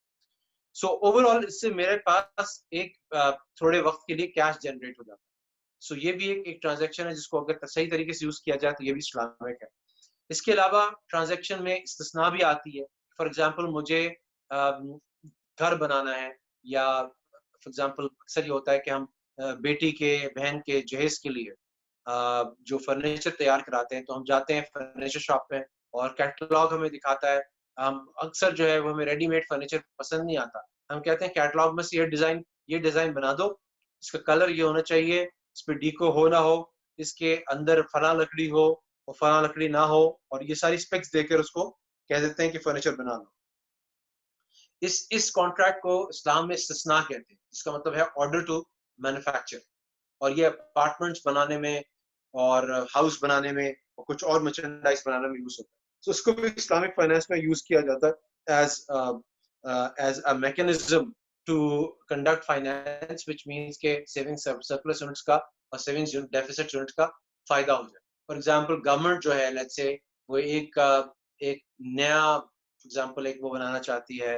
[SPEAKER 3] سو اوور آل اس سے میرے پاس ایک تھوڑے وقت کے لیے کیش جنریٹ ہو جاتا ہے. سو یہ بھی ایک ٹرانزیکشن ہے جس کو اگر صحیح طریقے سے یوز کیا جائے تو یہ بھی اسلامک ہے. اس کے علاوہ ٹرانزیکشن میں استثناء بھی آتی ہے. فار ایگزامپل مجھے گھر بنانا ہے, یا فار ایگزامپل اکثر یہ ہوتا ہے کہ ہم بیٹی کے بہن کے جہیز کے لیے جو فرنیچر تیار کراتے ہیں تو ہم جاتے ہیں فرنیچر شاپ پہ اور کیٹلاگ ہمیں دکھاتا ہے. ہم اکثر جو ہے وہ ہمیں ریڈی میڈ فرنیچر پسند نہیں آتا, ہم کہتے ہیں کیٹلاگ میں سے یہ ڈیزائن بنا دو, اس کا کلر یہ ہونا چاہیے, اس پہ ڈیکو ہو نہ ہو, اس کے اندر فلاں لکڑی ہو اور فلاں لکڑی نہ ہو, اور یہ ساری اسپیکس دے کر اس کو کہہ دیتے ہیں کہ فرنیچر بنا لو. اس کانٹریکٹ کو اسلام میں استثناء کہتے ہیں, جس کا مطلب ہے آرڈر ٹو مینوفیکچر, اور یہ اپارٹمنٹس بنانے میں اور ہاؤس بنانے میں اور کچھ اور مرچنڈائز بنانے میں یوز ہوتا ہے. تو اس کو بھی اسلامک فائنانس میں یوز کیا جاتا ہے as a mechanism to conduct finance, which means کہ سیونگ سرپلس یونٹس کا اور سیونگز ڈیفیسٹ یونٹس کا فائدہ ہو جائے. فار ایگزامپل گورنمنٹ جو ہے لیٹس سے وہ ایک نیا ایگزامپل ایک وہ بنانا چاہتی ہے,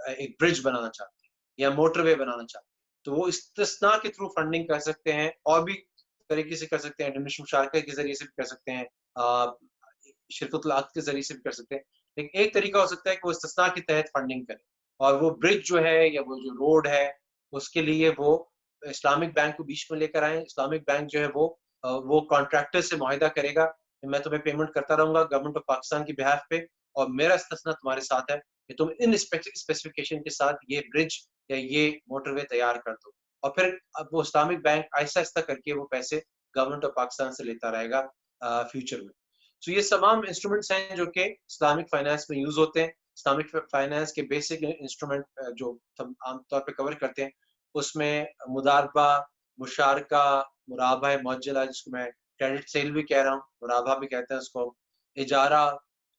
[SPEAKER 3] ایک برج بنانا چاہتی ہے یا موٹر وے بنانا چاہتی ہے, تو وہ استثناء کے تھرو فنڈنگ کر سکتے ہیں, اور بھی طریقے سے کر سکتے ہیں, ڈومیشن مشارکت کے ذریعے سے بھی کر سکتے ہیں, شرکت العقد کے ذریعے سے بھی کر سکتے ہیں. لیکن ایک طریقہ ہو سکتا ہے کہ وہ استثناء کے تحت فنڈنگ کرے, اور وہ برج جو ہے یا وہ جو روڈ ہے اس کے لیے وہ اسلامک بینک کو بیچ میں لے کر آئیں. اسلامک بینک جو ہے وہ کانٹریکٹر سے معاہدہ کرے گا کہ میں تمہیں پیمنٹ کرتا رہوں گا گورنمنٹ آف پاکستان کی بہاف پہ, اور میرا استثناء تمہارے ساتھ ہے کہ تم ان اسپیسیفکیشن کے ساتھ یہ برج یا یہ موٹر وے تیار کر دو. اور پھر اب وہ اسلامک بینک آہستہ آہستہ کر کے وہ پیسے گورنمنٹ آف پاکستان سے لیتا رہے گا فیوچر میں. سو یہ تمام انسٹرومنٹس ہیں جو کہ اسلامک فائنانس میں یوز ہوتے ہیں. اسلامک فائنانس کے بیسک انسٹرومنٹ جو ہم عام طور پہ کور کرتے ہیں اس میں مداربہ, مشارکہ, مرابہ معجلہ جس کو میں کریڈٹ سیل بھی کہہ رہا ہوں, مرابہ بھی کہتے ہیں اس کو, اجارہ,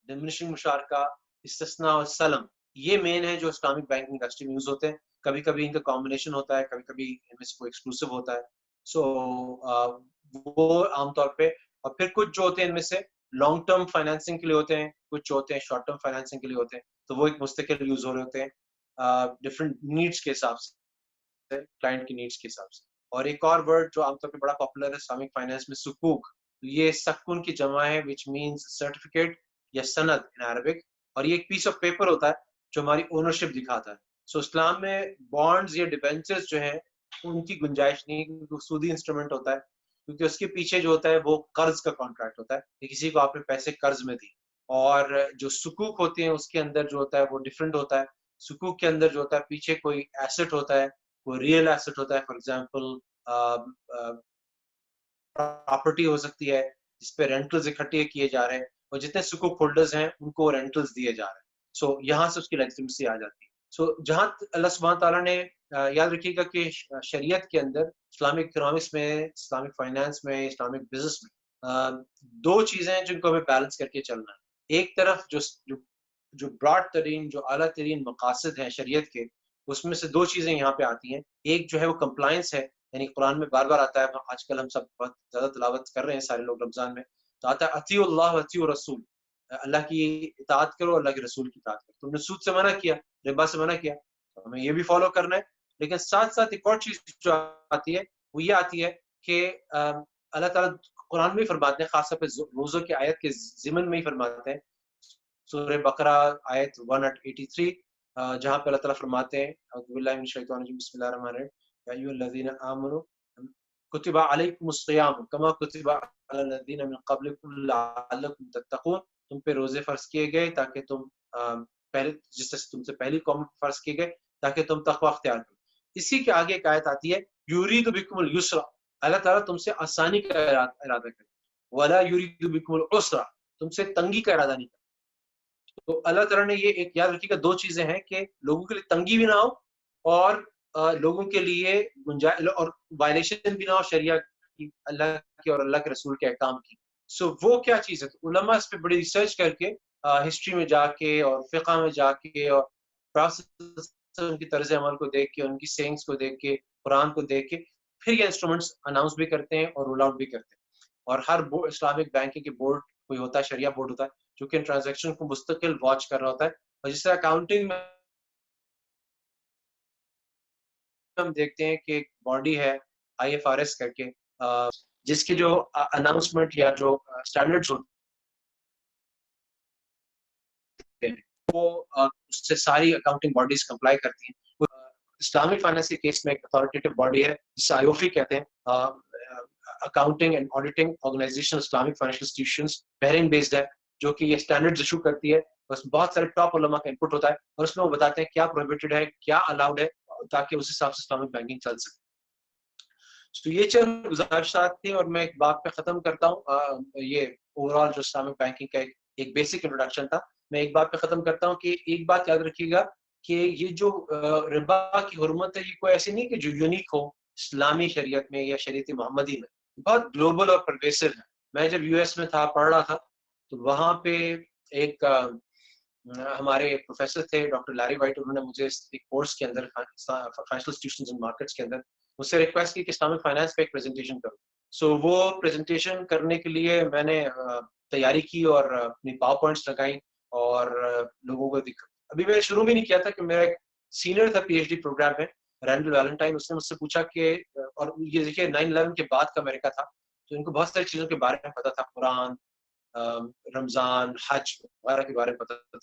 [SPEAKER 3] ڈمنشنگ مشارکہ, استثناء اور سلم, یہ مین ہے جو اسلامک بینکنگ انڈسٹری میں یوز ہوتے ہیں. کبھی کبھی ان کا کمبینیشن ہوتا ہے, کبھی کبھی ان میں سے کوئی ایکسکلوسیو ہوتا ہے. سو وہ عام طور پہ, اور پھر کچھ جو ہوتے ہیں ان میں سے لانگ ٹرم فائنینسنگ کے لیے ہوتے ہیں, کچھ جو ہوتے ہیں شارٹ ٹرم فائنینسنگ کے لیے ہوتے ہیں, تو وہ ایک مستقل یوز ہو رہے ہوتے ہیں ڈفرینٹ نیڈس کے حساب سے, کلائنٹ کی نیڈس کے حساب سے. اور ایک اور ورڈ جو عام طور پہ بڑا پاپولر ہے اسلامک فائنانس میں, سکوک, یہ سکون کی جمع ہے which means سرٹیفکیٹ یا سند ان عربک, اور یہ ایک پیس آف پیپر ہوتا ہے جو ہماری اونرشپ دکھاتا ہے. سو اسلام میں بانڈز یا ڈیبینچرز جو ہیں ان کی گنجائش نہیں, کیونکہ سودی انسٹرومنٹ ہوتا ہے, کیونکہ اس کے پیچھے جو ہوتا ہے وہ قرض کا کانٹریکٹ ہوتا ہے کہ کسی کو آپ نے پیسے قرض میں دی, اور جو سکوک ہوتے ہیں اس کے اندر جو ہوتا ہے وہ ڈفرینٹ ہوتا ہے. سکوک کے اندر جو ہوتا ہے پیچھے کوئی ایسٹ ہوتا ہے, کوئی ریئل ایسٹ ہوتا ہے, فار ایگزامپل پراپرٹی ہو سکتی ہے جس پہ رینٹلز اکٹھے کیے جا رہے ہیں, اور جتنے سکوک ہولڈرز ہیں ان کو رینٹلز دیے جا رہے ہیں. سو یہاں سے اس کی لیجٹیمیسی آ جاتی ہے. سو جہاں اللہ سبحانہ تعالیٰ نے یاد رکھیے گا کہ شریعت کے اندر اسلامک اکنامکس میں, اسلامک فائنانس میں, اسلامک بزنس میں دو چیزیں ہیں جن کو ہمیں بیلنس کر کے چلنا ہے. ایک طرف جو براڈ ترین, جو اعلیٰ ترین مقاصد ہیں شریعت کے, اس میں سے دو چیزیں یہاں پہ آتی ہیں. ایک جو ہے وہ کمپلائنس ہے, یعنی قرآن میں بار بار آتا ہے, آج کل ہم سب بہت زیادہ تلاوت کر رہے ہیں سارے لوگ رمضان میں, تو آتا ہے اطیعوا اللہ واطیعوا الرسول, اللہ کی اطاعت کرو, اللہ کے رسول کی اطاعت کرو. تم نے سود سے منع کیا, ربا سے منع کیا, تو ہمیں یہ بھی فالو کرنا ہے. لیکن ساتھ ساتھ ایک اور چیز جو آتی ہے وہ یہ آتی ہے کہ اللہ تعالیٰ قرآن میں ہی فرماتے ہیں, خاص طور پہ روزوں کی آیت کے ضمن میں ہی فرماتے ہیں, سورہ بقرہ آیت 183, جہاں پہ اللہ تعالیٰ فرماتے ہیں اعوذ باللہ من الشیطان الرجیم بسم اللہ الرحمن الرحیم یا ایھا الذین آمنوا کتب علیکم الصیام کما کتب علی الذین من قبلکم لعلکم تتقون, تم پہ روزے فرض کیے گئے تاکہ تم پہلے, جس طرح تم سے پہلی قوم فرض کیے گئے تاکہ تم تقوی اختیار کرو. اسی کے آگے ایک آیت آتی ہے یرید بکم الیسر, اللہ تعالیٰ تم سے آسانی کا ارادہ کرے, ولا یرید بکم العسر, تم سے تنگی کا ارادہ نہیں کرتا. تو اللہ تعالیٰ نے یہ ایک یاد رکھیے گا دو چیزیں ہیں کہ لوگوں کے لیے تنگی بھی نہ ہو اور لوگوں کے لیے اور وائلیشن بھی نہ ہو شریعہ کی, اللہ کی اور اللہ کے رسول کے احکام کی. سو وہ کیا چیز ہے؟ تو علماء اس پہ بڑی ریسرچ کر کے ہسٹری میں جا کے اور فقہ میں جا کے اور ان کی طرز عمل کو دیکھ کے, ان کی سینگس کو دیکھ کے, قرآن کو دیکھ کے پھر یہ انسٹرومنٹس اناؤنس بھی کرتے ہیں اور رول آؤٹ بھی کرتے ہیں. اور ہر اسلامک بینکنگ کے بورڈ کوئی ہوتا ہے, شریعہ بورڈ ہوتا ہے جو کہ ان ٹرانزیکشن کو مستقل واچ کر رہا ہوتا ہے. اور جس طرح اکاؤنٹنگ میں ہم دیکھتے ہیں کہ ایک باڈی ہے IFRS کر کے, جس کی جو اناؤنسمنٹ یا جو اسٹینڈرڈز ہوتے ہیں وہ اس سے ساری اکاؤنٹنگ باڈیز کمپلائی کرتی ہیں. اسلامک فائنانس کے کیس میں ایک اتھارٹیٹیو باڈی ہے جسے IOFI کہتے ہیں, accounting and auditing organization Islamic financial institutions, Bahrain based ہے, جو کہ یہ اسٹینڈرڈز ایشو کرتی ہے. بس بہت سارے ٹاپ علماء کا انپٹ ہوتا ہے اور اس میں وہ بتاتے ہیں کیا پروہیبٹڈ ہے, کیا الاؤڈ ہے, تاکہ اس حساب سے اسلامک بینکنگ چل سکے. تو یہ چند گزارشات تھی اور میں ایک بات پہ ختم کرتا ہوں. یہ اوور آل جو اسلامک بینکنگ کا ایک بیسک انٹروڈکشن تھا, میں ایک بات پہ ختم کرتا ہوں کہ ایک بات یاد رکھیے گا کہ یہ جو ربا کی حرمت ہے یہ کوئی ایسی نہیں کہ جو یونیک ہو اسلامی شریعت میں یا شریعت محمدی میں, بہت گلوبل اور پرویسو ہے. میں جب US میں تھا, پڑھ رہا تھا, تو وہاں پہ ایک ہمارے پروفیسر تھے ڈاکٹر لیری وائٹ, انہوں نے مجھے ایک کورس کے اندر فائنینشیل انسٹیٹیوشنز اینڈ مارکیٹس کے اندر مجھ سے ریکویسٹ کی کہ اسلامک فائنانس پہ ایک پریزنٹیشن کروں. سو وہ پریزنٹیشن کرنے کے لیے میں نے تیاری کی اور اپنی پاور پوائنٹس لگائیں اور لوگوں کو ابھی میں نے شروع بھی نہیں کیا تھا کہ میرا ایک سینئر تھا PhD پروگرام میں, رینڈل ویلنٹائن, اس نے مجھ سے پوچھا کہ, اور یہ دیکھیے 9/11 کے بعد کا امریکہ تھا, تو ان کو بہت ساری چیزوں کے بارے میں پتا تھا, قرآن, رمضان, حج وغیرہ کے بارے میں پتا تھا.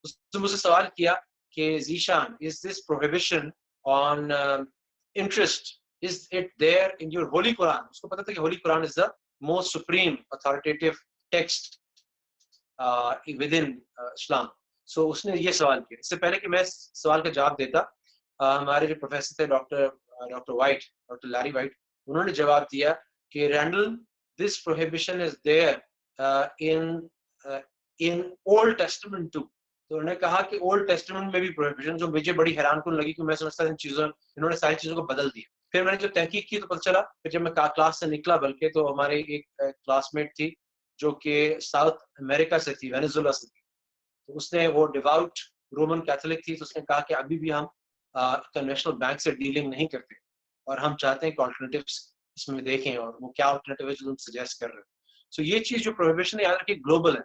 [SPEAKER 3] اس نے مجھ سے سوال کیا کہ Zeeshan, is this prohibition on interest, is it there in your holy Quran? اس کو پتا تھا کہ holy Quran is the most supreme authoritative text within Islam. سو اس نے یہ سوال کیا. اس سے پہلے کہ میں اس سوال کا جواب دیتا, ہمارے جو پروفیسر تھے doctor white, doctor Larry white, انہوں نے جواب دیا کہ Randal, this prohibition is there in Old Testament too. تو انہوں نے کہا کہ اولڈ ٹیسٹمنٹ میں بھی پروہیبیشن, جو مجھے بڑی حیران کن لگی کہ میں سمجھتا ان چیزوں, انہوں نے ساری چیزوں کو بدل دیا. پھر میں نے جب تحقیق کی تو پتہ چلا, پھر جب میں کلاس سے نکلا, بلکہ تو ہمارے ایک کلاس میٹ تھی جو کہ ساؤتھ امریکہ سے تھی, وینیزویلا سے تھی, تو اس نے, وہ ڈیواؤٹ رومن کیتھولک تھی, تو اس نے کہا کہ ابھی بھی ہم کنوینشنل بینک سے ڈیلنگ نہیں کرتے اور ہم چاہتے ہیں کہ آلٹرنیٹیوس اس میں دیکھیں, اور وہ کیا آلٹرنیٹیو ہے جو تم سجیسٹ کر رہے ہیں. سو یہ چیز جو پروہیبیشن ہے یاد رکھیے گلوبل ہے,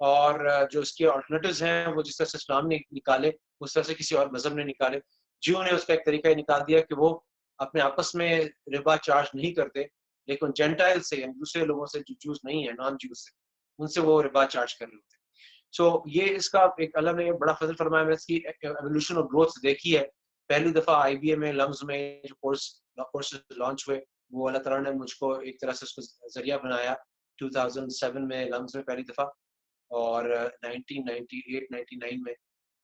[SPEAKER 3] اور جو اس کے آلٹرنیٹیوز ہیں وہ جس طرح سے اسلام نے نکالے اس طرح سے کسی اور مذہب نے نکالے. جیو نے اس کا ایک طریقہ نکال دیا کہ وہ اپنے آپس میں ربا چارج نہیں کرتے, لیکن جینٹائل سے, یعنی دوسرے لوگوں سے جو جوز نہیں ہے, نان جوز سے, ان سے وہ ربا چارج کر رہے ہوتے. سو یہ اس کا ایک اللہ نے بڑا فضل فرمایا. میں اس کی ایولیوشن اور گروتھ دیکھی ہے. پہلی دفعہ IBA میں لمز میں جو کورسز لانچ ہوئے, وہ اللہ تعالیٰ نے مجھ کو ایک طرح سے اس کو ذریعہ بنایا. 2007 میں لمز میں پہلی دفعہ, اور 1998-99 میں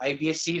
[SPEAKER 3] IBSC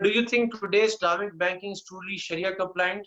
[SPEAKER 3] Do you think today's Islamic banking is truly Sharia compliant?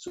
[SPEAKER 3] so,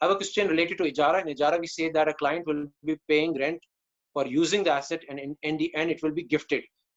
[SPEAKER 1] I have a question related to ijara. In ijara, we say that a client will be paying rent for using the asset, and in the end, it will be gifted.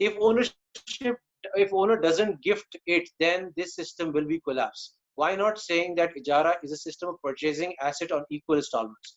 [SPEAKER 1] If owner doesn't gift it, then this system will be collapsed. Why not saying that ijara is a system of purchasing asset on equal installments?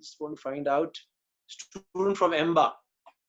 [SPEAKER 1] just want to find out student from EMBA.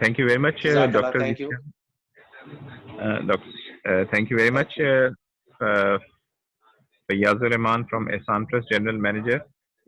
[SPEAKER 4] Thank you very much, Dr.
[SPEAKER 1] Thank you.
[SPEAKER 4] Thank you very much, Fayazur Rahman from Ehsan Trust, General Manager.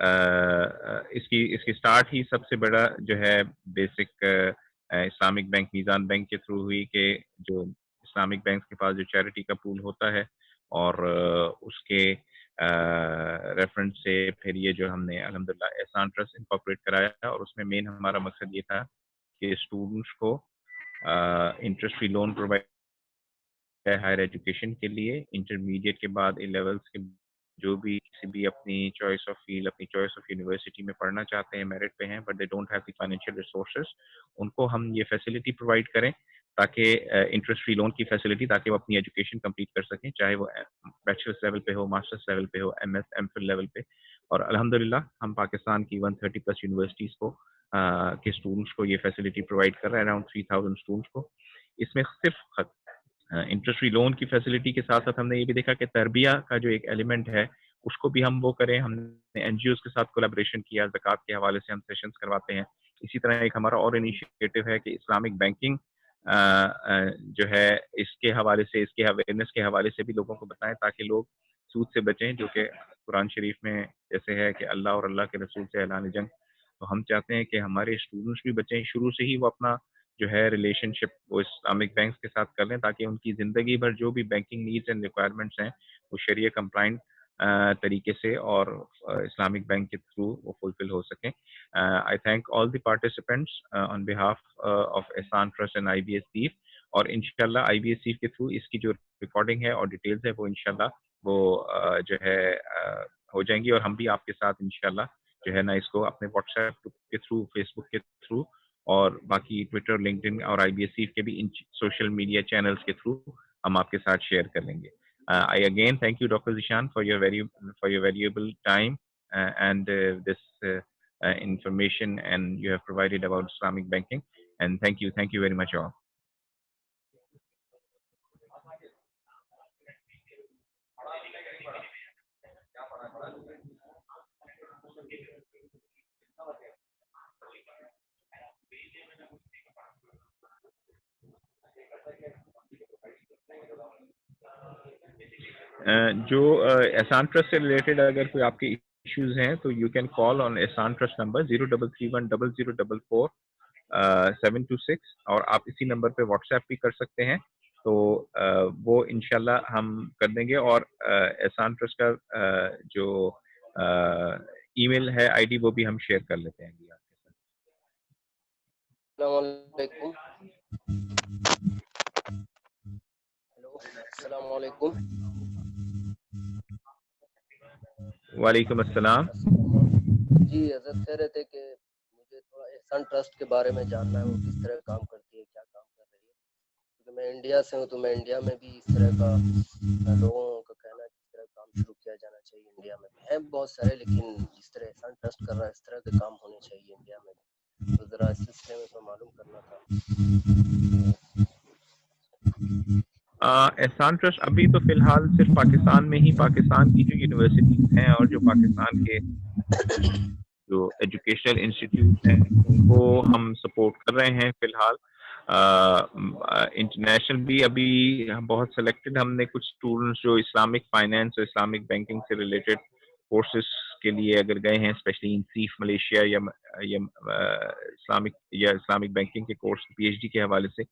[SPEAKER 4] اس کی start ہی سب سے بڑا جو ہے basic Islamic bank میزان bank کے through ہوئی کہ جو اسلامک بینک کے پاس جو چیریٹی کا پول ہوتا ہے اور اس کے ریفرنس سے پھر یہ جو ہم نے الحمدللہ احسان ٹرسٹ انکارپوریٹ کرایا، اور اس میں مین ہمارا مقصد یہ تھا کہ اسٹوڈنٹس کو interest free loan provide higher education کے لیے، انٹرمیڈیٹ کے بعد اے لیولس کے جو بھی کسی بھی اپنی چوائس آف فیلڈ، اپنی چوائس آف یونیورسٹی میں پڑھنا چاہتے ہیں، میرٹ پہ ہیں but they don't have the financial resources, ان کو ہم یہ فیسلٹی پرووائڈ کریں تاکہ انٹرسٹ فری لون کی فیسلٹی، تاکہ وہ اپنی ایجوکیشن کمپلیٹ کر سکیں، چاہے وہ بیچلرس لیول پہ ہو، ماسٹرس لیول پہ ہو، M S MPhil level پہ. اور الحمدللہ ہم پاکستان کی 130 پلس یونیورسٹیز کو کے اسٹوڈنٹس کو یہ فیسلٹی پرووائڈ کر رہے ہیں، اراؤنڈ 3000 اسٹوڈنٹس کو. اس میں صرف انٹرسٹ فری لون کی فیسلٹی کے ساتھ ساتھ ہم نے یہ بھی دیکھا کہ تربیہ کا جو ایک ایلیمنٹ ہے اس کو بھی ہم وہ کریں. ہم نے این جی اوز کے ساتھ کولیبریشن کیا، زکوٰۃ کے حوالے سے ہم سیشنز کرواتے ہیں. اسی طرح ایک ہمارا اور انیشیٹو ہے کہ اسلامک بینکنگ جو ہے اس کے حوالے سے، اس کے اویئرنیس کے حوالے سے بھی لوگوں کو بتائیں تاکہ لوگ سود سے بچیں، جو کہ قرآن شریف میں جیسے ہے کہ اللہ اور اللہ کے رسول سے اعلان جنگ. تو ہم چاہتے ہیں کہ ہمارے اسٹوڈنٹس بھی بچیں، شروع سے ہی وہ اپنا جو ہے ریلیشن شپ وہ اسلامک بینکس کے ساتھ کر لیں تاکہ ان کی زندگی بھر جو بھی بینکنگ نیڈس اینڈ ریکوائرمنٹس ہیں وہ شریعہ کمپلائنٹ طریقے سے اور اسلامک بینک کے تھرو وہ فلفل ہو سکیں. I thank all the participants on behalf of Ehsan trust and I B S سیف. اور انشاءاللہ آئی بی ایس سیف کے تھرو اس کی جو ریکارڈنگ ہے اور ڈیٹیلز ہے وہ انشاءاللہ وہ جو ہے ہو جائیں گی، اور ہم بھی آپ کے ساتھ انشاءاللہ جو ہے نا اس کو اپنے واٹس ایپ کے تھرو، فیس بک کے تھرو اور باقی ٹویٹر، لنکڈن اور آئی بی ایس سیف کے بھی ان سوشل میڈیا چینلز کے تھرو ہم آپ کے ساتھ شیئر کر لیں گے. I again thank you, Dr. Zishan, for your valuable time and this information and you have provided about Islamic banking. And thank you very much all. جو احسان trust سے ریلیٹڈ اگر کوئی آپ کے ایشوز ہیں تو you can call on Ehsan trust number 0331000426 اور آپ اسی نمبر پہ واٹس ایپ بھی کر سکتے ہیں. تو وہ انشاءاللہ ہم کر دیں گے. اور احسان ٹرسٹ کا جو ای میل ہے آئی ڈی وہ بھی ہم شیئر کر لیتے ہیں.
[SPEAKER 2] السلام علیکم.
[SPEAKER 4] وعلیکم السلام.
[SPEAKER 2] جی حضرت کہہ رہے تھے کہ مجھے تھوڑا احسان ٹرسٹ کے بارے میں جاننا ہے، وہ کس طرح کام کرتی ہے، کیا کام کر رہی ہے. کیونکہ میں انڈیا سے ہوں تو میں انڈیا میں بھی اس طرح کا لوگوں کا کہنا ہے کہ اس طرح کام شروع کیا جانا چاہیے. انڈیا میں بھی ہیں بہت سارے، لیکن جس طرح احسان ٹرسٹ کر رہا ہے اس طرح کے کام ہونے چاہیے انڈیا میں بھی. تو ذرا اس سلسلے میں تو معلوم کرنا تھا.
[SPEAKER 4] احسان ٹرسٹ ابھی تو فی الحال صرف پاکستان میں ہی، پاکستان کی جو یونیورسٹیز ہیں اور جو پاکستان کے جو ایجوکیشنل انسٹیٹیوٹ ہیں ان کو ہم سپورٹ کر رہے ہیں فی الحال. انٹرنیشنل بھی ابھی بہت سلیکٹڈ ہم نے کچھ اسٹوڈنٹس جو اسلامک فائنینس اور اسلامک بینکنگ سے ریلیٹڈ کورسز کے لیے اگر گئے ہیں، اسپیشلی ان سیف ملیشیا یا اسلامک بینکنگ کے کورس پی ایچ ڈی کے حوالے سے،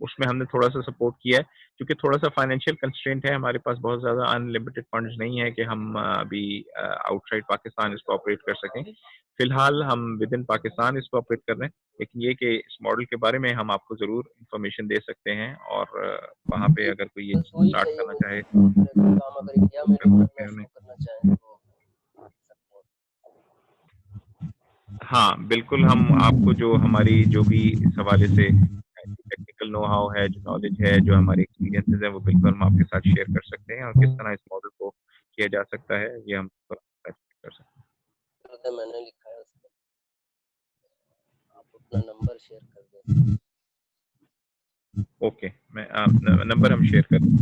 [SPEAKER 4] اس میں ہم نے تھوڑا سا سپورٹ کیا ہے کیونکہ تھوڑا سا فائنینشیل کنسٹرینٹ ہے. ہمارے پاس بہت زیادہ ان لمیٹڈ فنڈز نہیں ہے کہ ہم ابھی آؤٹ سائڈ پاکستان اس کو آپریٹ کر سکیں. فی الحال ہم ود ان پاکستان اس کو آپریٹ کر رہے ہیں، لیکن یہ کہ اس ماڈل کے بارے میں ہم آپ کو ضرور انفارمیشن دے سکتے ہیں. اور وہاں پہ اگر کوئی یہ اسٹارٹ کرنا چاہے
[SPEAKER 2] کام اگر انڈیا میں لوگ کرنا چاہیں تو
[SPEAKER 4] ہاں بالکل، ہم آپ کو جو ہماری جو بھی اس حوالے سے ٹیکنیکل نو ہاؤ ہے، جو نالج ہے، جو ہمارے ایکسپیرینسز ہیں، وہ بالکل ہم آپ کے ساتھ شیئر کر سکتے ہیں. اور کس طرح اس ماڈل کو کیا جا سکتا ہے یہ ہم کر سکتے ہیں.
[SPEAKER 2] میں نے لکھا ہے اس میں، آپ اپنا نمبر شیئر کر دیں.
[SPEAKER 4] اوکے، میں نمبر ہم شیئر کر دیں.